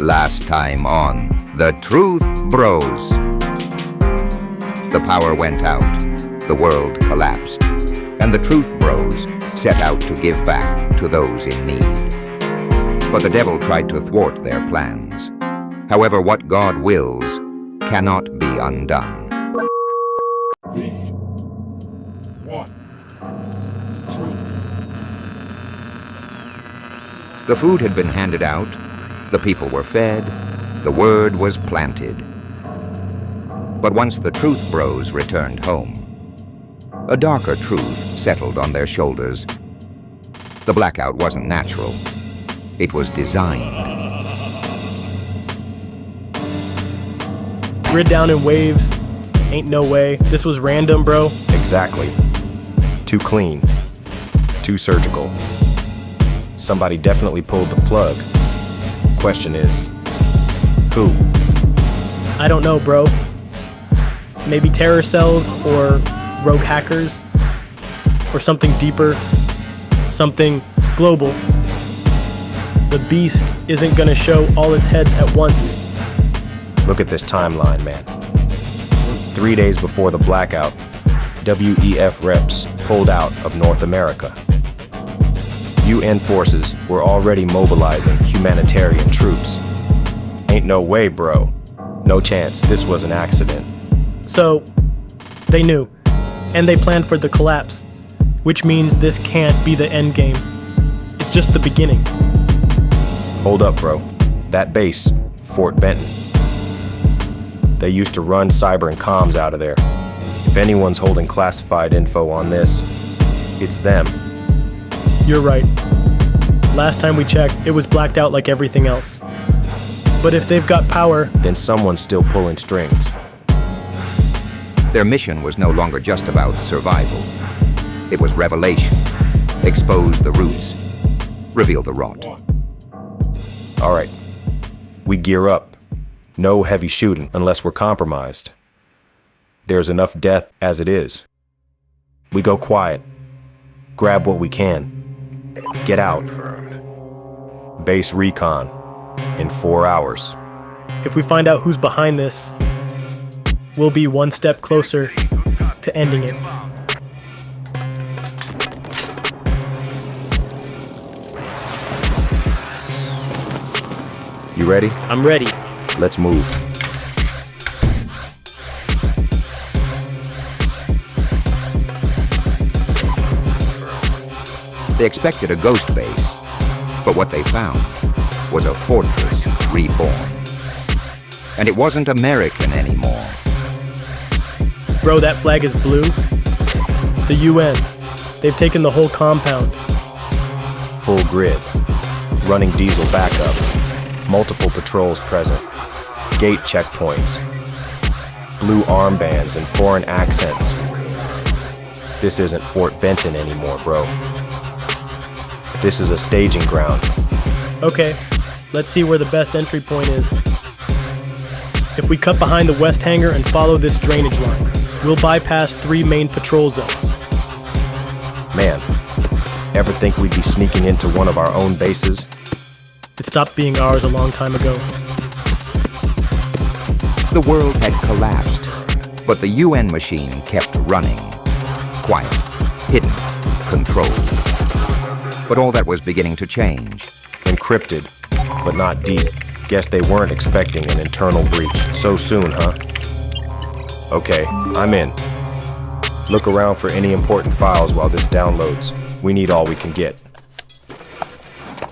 Last time on The Truth Bros. The power went out, the world collapsed, and the Truth Bros set out to give back to those in need. But the devil tried to thwart their plans. However, what God wills cannot be undone. 3, 1, 2. The food had been handed out, the people were fed, the word was planted. But once the Truth Bros returned home, a darker truth settled on their shoulders. The blackout wasn't natural. It was designed. Grid down in waves. Ain't no way. This was random, bro. Exactly. Too clean. Too surgical. Somebody definitely pulled the plug. Question is, who? I don't know, bro. Maybe terror cells or rogue hackers or something deeper, something global. The beast isn't gonna show all its heads at once. Look at this timeline, man. 3 days before the blackout, WEF reps pulled out of North America. UN forces were already mobilizing humanitarian troops. Ain't no way, bro. No chance this was an accident. So, they knew, and they planned for the collapse, which means this can't be the end game. It's just the beginning. Hold up, bro. That base, Fort Benton. They used to run cyber and comms out of there. If anyone's holding classified info on this, it's them. You're right. Last time we checked, it was blacked out like everything else. But if they've got power, Then someone's still pulling strings. Their mission was no longer just about survival. It was revelation. Expose the roots. Reveal the rot. All right, we gear up. No heavy shooting unless we're compromised. There's enough death as it is. We go quiet. Grab what we can. Get out. Base recon in 4 hours. if we find out who's behind this, we'll be one step closer to ending it. You ready? I'm ready. Let's move. They expected a ghost base, but what they found was a fortress reborn. And it wasn't American anymore. Bro, that flag is blue. The UN. They've taken the whole compound. Full grid. Running diesel backup. Multiple patrols present. Gate checkpoints. Blue armbands and foreign accents. This isn't Fort Benton anymore, bro. This is a staging ground. Okay, let's see where the best entry point is. If we cut behind the west hangar and follow this drainage line, we'll bypass 3 main patrol zones. Man, ever think we'd be sneaking into one of our own bases? It stopped being ours a long time ago. The world had collapsed, but the UN machine kept running. Quiet, hidden, controlled. But all that was beginning to change. Encrypted, but not deep. Guess they weren't expecting an internal breach so soon, huh? Okay, I'm in. Look around for any important files while this downloads. We need all we can get.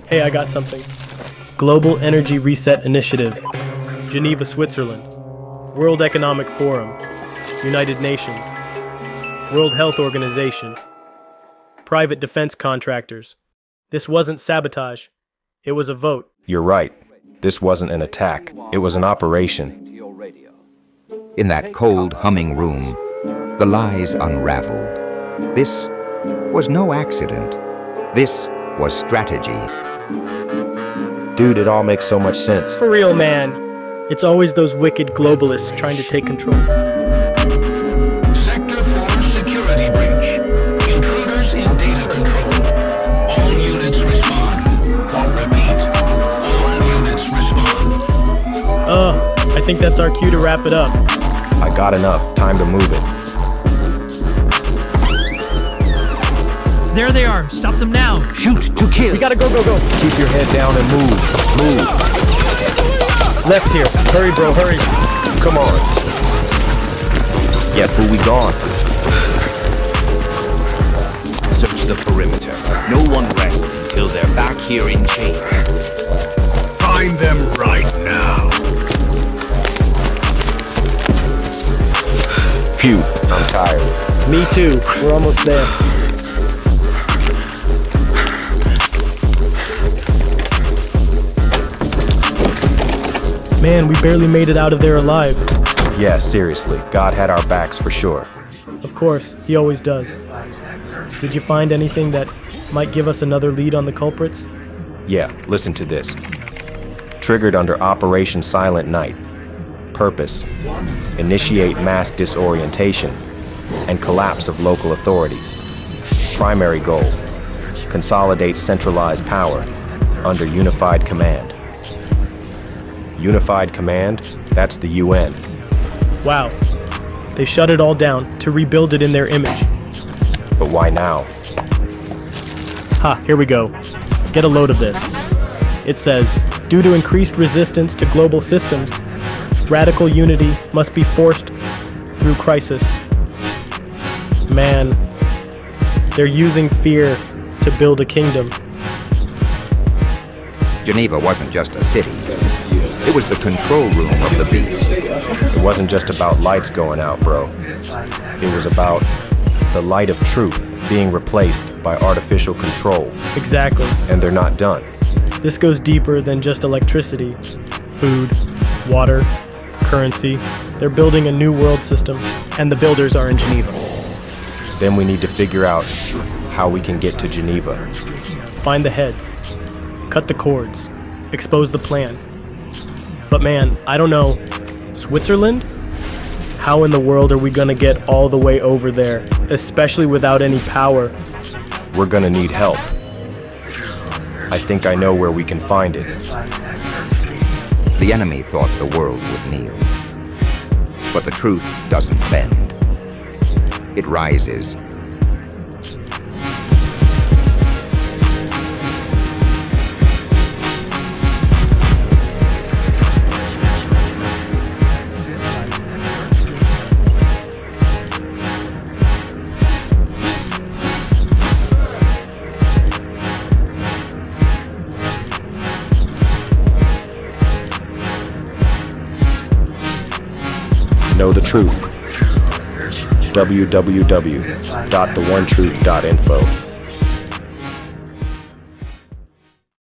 Hey, I got something. Global Energy Reset Initiative. Geneva, Switzerland. World Economic Forum. United Nations. World Health Organization. Private defense contractors. This wasn't sabotage. It was a vote. You're right. This wasn't an attack. It was an operation. In that cold, humming room, the lies unraveled. This was no accident. This was strategy. Dude, it all makes so much sense. For real, man. It's always those wicked globalists trying to take control. Sector 4 security breach. Intruders in data control. All units respond. Repeat. All units respond. that's our cue to wrap it up. I got enough. Time to move it. There they are. Stop them now. Shoot to kill. We gotta go, go, go. Keep your head down and move. Move. Left here. Hurry, bro, hurry. Come on. Yeah, fool, we gone. Search the perimeter. No one rests until they're back here in chains. Find them right now. Phew, I'm tired. Me too. We're almost there. Man, we barely made it out of there alive. Yeah, seriously. God had our backs for sure. Of course, he always does. Did you find anything that might give us another lead on the culprits? Yeah, listen to this. Triggered under Operation Silent Night. Purpose: initiate mass disorientation and collapse of local authorities. Primary goal: consolidate centralized power under unified command. Unified command? That's the UN. Wow. They shut it all down to rebuild it in their image. But why now? Ha, here we go. Get a load of this. It says, due to increased resistance to global systems, radical unity must be forced through crisis. Man, they're using fear to build a kingdom. Geneva wasn't just a city. It was the control room of the beast. It wasn't just about lights going out, bro. It was about the light of truth being replaced by artificial control. Exactly. And they're not done. This goes deeper than just electricity, food, water, currency. They're building a new world system, and the builders are in Geneva. Then we need to figure out how we can get to Geneva. Find the heads, cut the cords, expose the plan. But man, I don't know. Switzerland? How in the world are we gonna get all the way over there, especially without any power? We're gonna need help. I think I know where we can find it. The enemy thought the world would kneel. But the truth doesn't bend. It rises. Know the truth. www.theonetruth.info